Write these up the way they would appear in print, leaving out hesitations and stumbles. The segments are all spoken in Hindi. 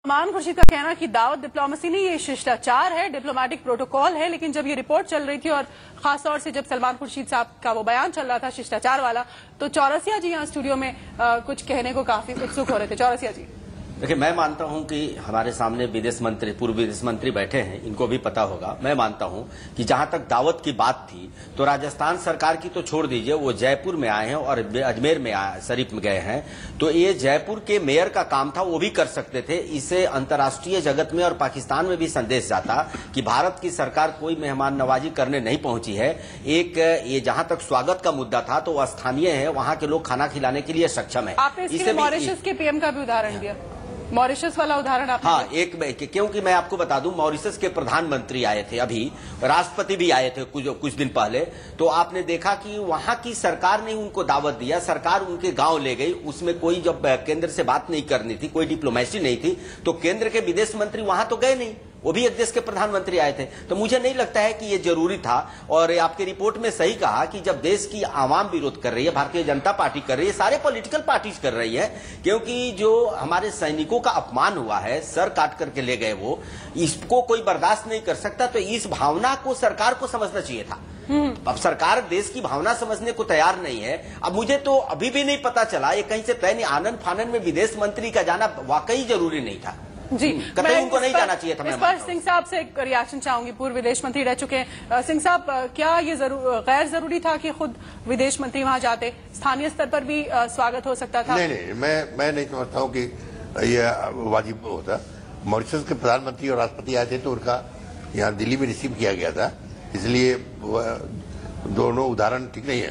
सलमान खुर्शीद का कहना कि दावत डिप्लोमेसी नहीं, ये शिष्टाचार है, डिप्लोमेटिक प्रोटोकॉल है। लेकिन जब ये रिपोर्ट चल रही थी और खासतौर से जब सलमान खुर्शीद साहब का वो बयान चल रहा था शिष्टाचार वाला, तो चौरसिया जी यहाँ स्टूडियो में कुछ कहने को काफी उत्सुक हो रहे थे। चौरसिया जी, देखिए, मैं मानता हूं कि हमारे सामने विदेश मंत्री, पूर्व विदेश मंत्री बैठे हैं, इनको भी पता होगा। मैं मानता हूं कि जहां तक दावत की बात थी तो राजस्थान सरकार की तो छोड़ दीजिए, वो जयपुर में आए हैं और अजमेर में शरीफ में गए हैं, तो ये जयपुर के मेयर का काम था, वो भी कर सकते थे। इससे अंतर्राष्ट्रीय जगत में और पाकिस्तान में भी संदेश जाता कि भारत की सरकार कोई मेहमान नवाजी करने नहीं पहुंची है। एक ये जहां तक स्वागत का मुद्दा था तो वह स्थानीय है, वहां के लोग खाना खिलाने के लिए सक्षम है। आपने इसके मॉरिशस के पीएम का भी उदाहरण दिया, मॉरिशस वाला उदाहरण आपने। हाँ, क्योंकि मैं आपको बता दूं, मॉरिशस के प्रधानमंत्री आए थे, अभी राष्ट्रपति भी आए थे कुछ दिन पहले, तो आपने देखा कि वहां की सरकार ने उनको दावत दिया, सरकार उनके गांव ले गई। उसमें कोई जब केंद्र से बात नहीं करनी थी, कोई डिप्लोमेसी नहीं थी, तो केंद्र के विदेश मंत्री वहां तो गए नहीं, वो भी एक देश के प्रधानमंत्री आए थे। तो मुझे नहीं लगता है कि ये जरूरी था। और आपके रिपोर्ट में सही कहा कि जब देश की आवाम विरोध कर रही है, भारतीय जनता पार्टी कर रही है, सारे पॉलिटिकल पार्टीज कर रही है, क्योंकि जो हमारे सैनिकों का अपमान हुआ है, सर काट करके ले गए, वो इसको कोई बर्दाश्त नहीं कर सकता। तो इस भावना को सरकार को समझना चाहिए था। अब सरकार देश की भावना समझने को तैयार नहीं है। अब मुझे तो अभी भी नहीं पता चला, ये कहीं से तय नहीं, आनंद फानन में विदेश मंत्री का जाना वाकई जरूरी नहीं था जी। कतई उनको नहीं जाना चाहिए था। इस पर सिंह साहब से एक रिएक्शन चाहूंगी, पूर्व विदेश मंत्री रह चुके हैं। सिंह साहब, क्या ये गैर जरूरी था कि खुद विदेश मंत्री वहां जाते? स्थानीय स्तर पर भी स्वागत हो सकता था। नहीं, मैं नहीं समझता हूँ कि ये वाजिब होता। मॉरिशस के प्रधानमंत्री और राष्ट्रपति आए थे तो उनका यहाँ दिल्ली में रिसीव किया गया था, इसलिए दोनों उदाहरण ठीक नहीं है।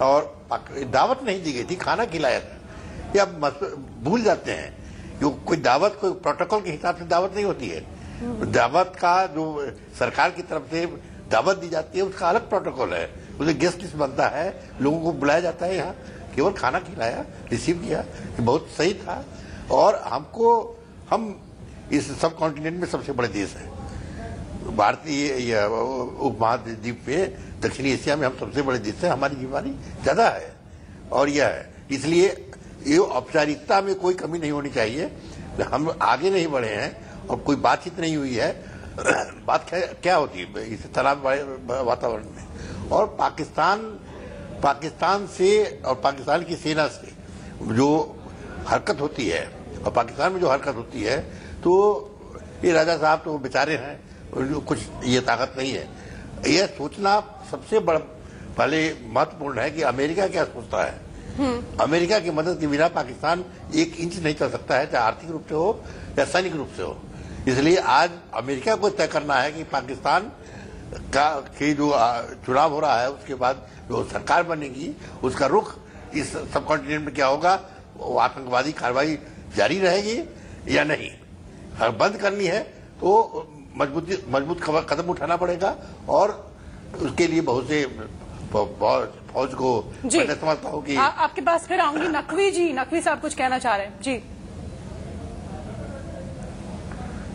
और दावत नहीं दी गई थी, खाना खिलाया था। ये अब भूल जाते हैं, जो कोई दावत कोई प्रोटोकॉल के हिसाब से दावत नहीं होती है। दावत का जो सरकार की तरफ से दावत दी जाती है उसका अलग प्रोटोकॉल है, उसे गेस्ट लिस्ट बनता है, लोगों को बुलाया जाता है, यहाँ केवल खाना खिलाया, रिसीव किया, बहुत सही था। और हम इस सब कॉन्टिनेंट में सबसे बड़े देश हैं, भारतीय उपमहाद्वीप में, दक्षिणी एशिया में हम सबसे बड़े देश हैं, हमारी जिम्मेदारी ज्यादा है। और यह है, इसलिए ये औपचारिकता में कोई कमी नहीं होनी चाहिए। हम आगे नहीं बढ़े हैं और कोई बातचीत नहीं हुई है। बात क्या होती है इस तनाव वातावरण में? और पाकिस्तान से और पाकिस्तान की सेना से जो हरकत होती है और पाकिस्तान में जो हरकत होती है, तो ये राजा साहब तो बेचारे हैं, कुछ ये ताकत नहीं है। यह सोचना सबसे बड़ा पहले महत्वपूर्ण है कि अमेरिका क्या सोचता है। अमेरिका की मदद के बिना पाकिस्तान एक इंच नहीं चल सकता है, चाहे आर्थिक रूप से हो या सैनिक रूप से हो। इसलिए आज अमेरिका को तय करना है कि पाकिस्तान के जो चुनाव हो रहा है उसके बाद जो सरकार बनेगी उसका रुख इस सब कॉन्टिनेंट में क्या होगा, वो आतंकवादी कार्रवाई जारी रहेगी या नहीं। अगर बंद करनी है तो मजबूत कदम उठाना पड़ेगा। और उसके लिए बहुत से फौज को मैं समझता हूँ कि आपके पास फिर आऊंगी। नकवी साहब कुछ कहना चाह रहे हैं जी।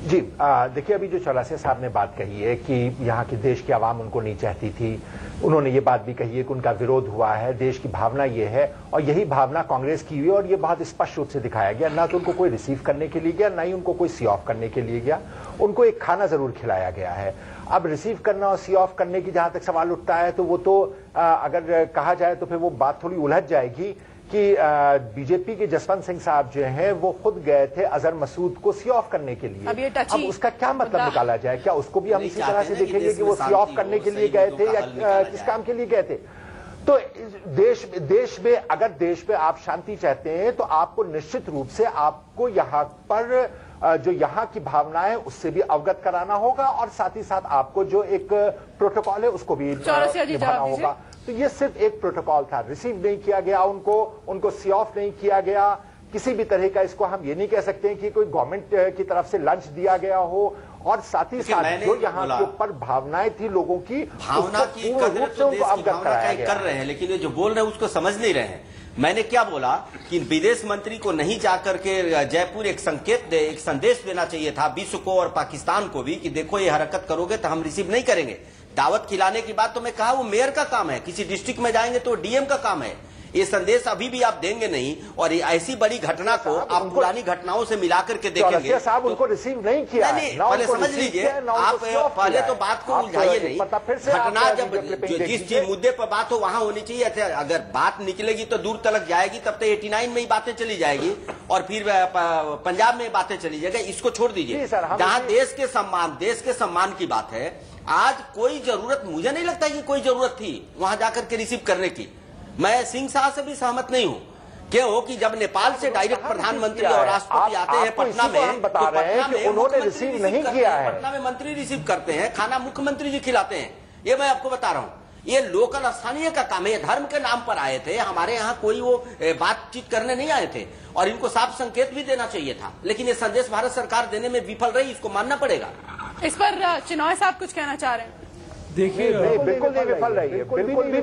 जी, देखिए, अभी जो चौरसिया साहब ने बात कही है कि यहाँ की देश की आवाम उनको नहीं चाहती थी, उन्होंने ये बात भी कही है कि उनका विरोध हुआ है, देश की भावना ये है, और यही भावना कांग्रेस की हुई और ये बहुत स्पष्ट रूप से दिखाया गया। ना तो उनको कोई रिसीव करने के लिए गया, ना ही उनको कोई सी ऑफ करने के लिए गया, उनको एक खाना जरूर खिलाया गया है। अब रिसीव करना और सी ऑफ करने की जहां तक सवाल उठता है, तो वो तो अगर कहा जाए तो फिर वो बात थोड़ी उलझ जाएगी कि बीजेपी के जसवंत सिंह साहब जो हैं वो खुद गए थे अजहर मसूद को सी ऑफ करने के लिए। अब उसका क्या मतलब निकाला जाए? क्या उसको भी हम इसी तरह से देखेंगे कि वो सी ऑफ करने के लिए गए थे या किस काम के लिए गए थे? तो अगर देश में आप शांति चाहते हैं तो आपको निश्चित रूप से आपको यहाँ पर जो यहाँ की भावना है उससे भी अवगत कराना होगा, और साथ ही साथ आपको जो एक प्रोटोकॉल है उसको भी निभाना होगा। तो ये सिर्फ एक प्रोटोकॉल था, रिसीव नहीं किया गया उनको सी ऑफ नहीं किया गया किसी भी तरह का। इसको हम ये नहीं कह सकते हैं कि कोई गवर्नमेंट की तरफ से लंच दिया गया हो। और साथ ही साथ जो यहाँ के ऊपर भावनाएं थी लोगों की, भावना की कदर तो देश की भावना कर रहे हैं, लेकिन ये जो बोल रहे हैं उसको समझ नहीं रहे हैं। मैंने क्या बोला कि विदेश मंत्री को नहीं जाकर के जयपुर एक संदेश देना चाहिए था विश्व को और पाकिस्तान को भी कि देखो ये हरकत करोगे तो हम रिसीव नहीं करेंगे। दावत खिलाने की बात तो मैं कहा वो मेयर का काम है, किसी डिस्ट्रिक्ट में जाएंगे तो डीएम का काम है। ये संदेश अभी भी आप देंगे नहीं और ऐसी बड़ी घटना को आप पुरानी घटनाओं से मिलाकर के देखेंगे। साहब उनको रिसीव नहीं किया। नहीं, पहले समझ लीजिए, आप पहले तो बात को उलझाइए नहीं। घटना जब जिस मुद्दे पर बात हो वहां होनी चाहिए। अगर बात निकलेगी तो दूर तक जाएगी, तब तो 89 में ही बातें चली जाएगी और फिर पंजाब में बातें चली जाएगी। इसको छोड़ दीजिए। जहां देश के सम्मान की बात है, आज कोई जरूरत, मुझे नहीं लगता कि कोई जरूरत थी वहां जाकर के रिसीव करने की। मैं सिंह साहब से भी सहमत नहीं हूं। क्यों कि जब नेपाल से डायरेक्ट प्रधानमंत्री और राष्ट्रपति आते हैं पटना में, बता रहे हैं कि उन्होंने रिसीव नहीं किया है। पटना में मंत्री रिसीव करते हैं, खाना मुख्यमंत्री जी खिलाते हैं। ये मैं आपको बता रहा हूं, ये लोकल स्थानीय का काम है। धर्म के नाम पर आए थे, हमारे यहाँ कोई वो बातचीत करने नहीं आए थे और इनको साफ संकेत भी देना चाहिए था, लेकिन ये संदेश भारत सरकार देने में विफल रही, इसको मानना पड़ेगा। इस पर चिनॉय साहब कुछ कहना चाह रहे हैं? देखिए, बिल्कुल नहीं विफल रही है, बिल्कुल भी नहीं।